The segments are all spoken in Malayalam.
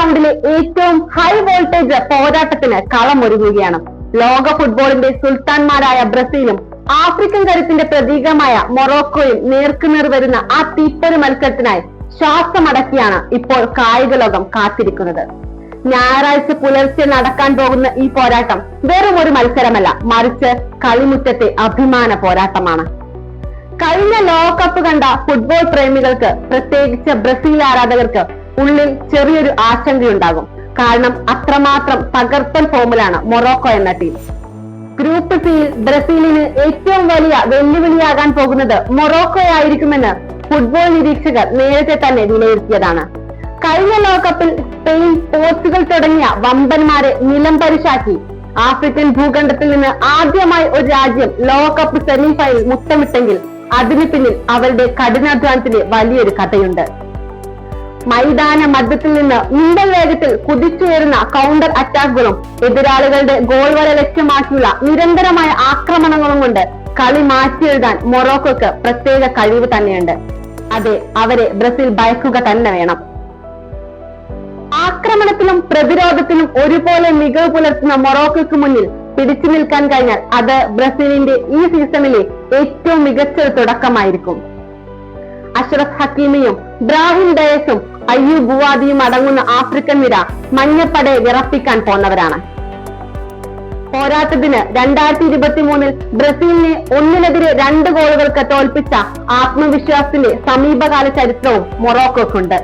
റൗണ്ടിലെ ഏറ്റവും ഹൈ വോൾട്ടേജ് പോരാട്ടത്തിന് കളമൊരുങ്ങുകയാണ്. ലോക ഫുട്ബോളിന്റെ സുൽത്താൻമാരായ ബ്രസീലും ആഫ്രിക്കൻ കരുത്തിന്റെ പ്രതീകമായ മൊറോക്കോയും നേർക്കുനേർ വരുന്ന ആ തീപ്പൊരി മത്സരത്തിനായി ശ്വാസമടക്കിയാണ് ഇപ്പോൾ കായിക ലോകം കാത്തിരിക്കുന്നത്. ഞായറാഴ്ച പുലർച്ചെ നടക്കാൻ പോകുന്ന ഈ പോരാട്ടം വെറും ഒരു മത്സരമല്ല, മറിച്ച് കളിമുറ്റത്തെ അഭിമാന പോരാട്ടമാണ്. കഴിഞ്ഞ ലോകകപ്പ് കണ്ട ഫുട്ബോൾ പ്രേമികൾക്ക്, പ്രത്യേകിച്ച് ബ്രസീൽ ആരാധകർക്ക് ഉള്ളിൽ ചെറിയൊരു ആശങ്കയുണ്ടാകും. കാരണം അത്രമാത്രം തകർപ്പൻ ഫോമിലാണ് മൊറോക്കോ എന്ന ടീം. ഗ്രൂപ്പ് സിയിൽ ബ്രസീലിന് ഏറ്റവും വലിയ വെല്ലുവിളിയാകാൻ പോകുന്നത് മൊറോക്കോ ആയിരിക്കുമെന്ന് ഫുട്ബോൾ നിരീക്ഷകർ നേരത്തെ തന്നെ വിലയിരുത്തിയതാണ്. കഴിഞ്ഞ ലോകകപ്പിൽ സ്പെയിൻ, പോർച്ചുഗൽ തുടങ്ങിയ വമ്പന്മാരെ നിലം പരിശാക്കി ആഫ്രിക്കൻ ഭൂഖണ്ഡത്തിൽ നിന്ന് ആദ്യമായി ഒരു രാജ്യം ലോകകപ്പ് സെമിഫൈനൽ മുത്തമിട്ടെങ്കിൽ അതിന് പിന്നിൽ അവരുടെ കഠിനാധ്വാനത്തിന് വലിയൊരു കഥയുണ്ട്. മൈതാന മധ്യത്തിൽ നിന്ന് മിന്നൽ വേഗത്തിൽ കുതിച്ചുയരുന്ന കൗണ്ടർ അറ്റാക്കുകളും എതിരാളികളുടെ ഗോൾ വര ലക്ഷ്യമാക്കിയുള്ള നിരന്തരമായ ആക്രമണങ്ങളും കൊണ്ട് കളി മാറ്റിയെഴുതാൻ മൊറോക്കോക്ക് പ്രത്യേക കഴിവ് തന്നെയുണ്ട്. അതെ, അവരെ ബ്രസീൽ ഭയക്കുക തന്നെ വേണം. ആക്രമണത്തിലും പ്രതിരോധത്തിലും ഒരുപോലെ മികവ് പുലർത്തുന്ന മൊറോക്കോയ്ക്ക് മുന്നിൽ പിടിച്ചു നിൽക്കാൻ കഴിഞ്ഞാൽ അത് ബ്രസീലിന്റെ ഈ സീസണിലെ ഏറ്റവും മികച്ച തുടക്കമായിരിക്കും. അഷ്റഫ് ഹക്കീമിയും ബ്രാഹിം ഡയസും അയ്യൂബ് ബുവാദിയും അടങ്ങുന്ന ആഫ്രിക്കൻ നിര മഞ്ഞപ്പടയെ വിറപ്പിക്കാൻ പോന്നവരാണ്. പോരാട്ടത്തിന് 2023 ബ്രസീലിനെ 1-2 ഗോളുകൾക്ക് തോൽപ്പിച്ച ആത്മവിശ്വാസത്തിന്റെ സമീപകാല ചരിത്രവും മൊറോക്കോക്കുണ്ട്.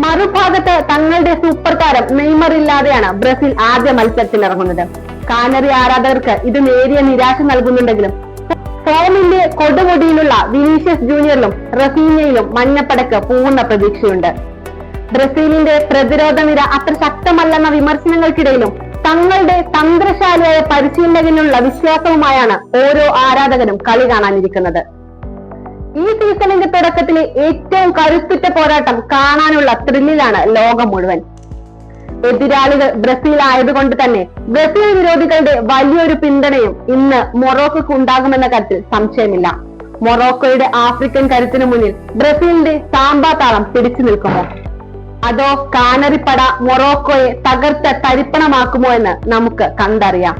മറുഭാഗത്ത് തങ്ങളുടെ സൂപ്പർ താരം നെയ്മർ ഇല്ലാതെയാണ് ബ്രസീൽ ആദ്യ മത്സരത്തിൽ ഇറങ്ങുന്നത്. കാനറി ആരാധകർക്ക് ഇത് നേരിയ നിരാശ നൽകുന്നുണ്ടെങ്കിലും ഫോമിന്റെ കൊടുമുടിയിലുള്ള വിനീഷ്യസ് ജൂനിയറിലും റഫീഞ്ഞയിലും മഞ്ഞപ്പടക്ക് പൂർണ്ണ പ്രതീക്ഷയുണ്ട്. ബ്രസീലിന്റെ പ്രതിരോധ നിര അത്ര ശക്തമല്ലെന്ന വിമർശനങ്ങൾക്കിടയിലും തങ്ങളുടെ തന്ത്രശാലിയായ പരിശീലകനുള്ള വിശ്വാസവുമായാണ് ഓരോ ആരാധകരും കളി കാണാനിരിക്കുന്നത്. ഈ സീസണിന്റെ തുടക്കത്തിലെ ഏറ്റവും കരുത്തുറ്റ പോരാട്ടം കാണാനുള്ള ത്രില്ലിലാണ് ലോകം മുഴുവൻ. എതിരാളികൾ ബ്രസീൽ ആയതുകൊണ്ട് തന്നെ ബ്രസീൽ വിരോധികളുടെ വലിയൊരു പിന്തുണയും ഇന്ന് മൊറോക്കോക്ക് ഉണ്ടാകുമെന്ന കാര്യത്തിൽ സംശയമില്ല. മൊറോക്കോയുടെ ആഫ്രിക്കൻ കരുത്തിനു മുന്നിൽ ബ്രസീലിന്റെ സാമ്പാ താളം പിടിച്ചു നിൽക്കുമോ, അതോ കാനറിപ്പട മൊറോക്കോയെ തകർത്ത് തരിപ്പണമാക്കുമോ എന്ന് നമുക്ക് കണ്ടറിയാം.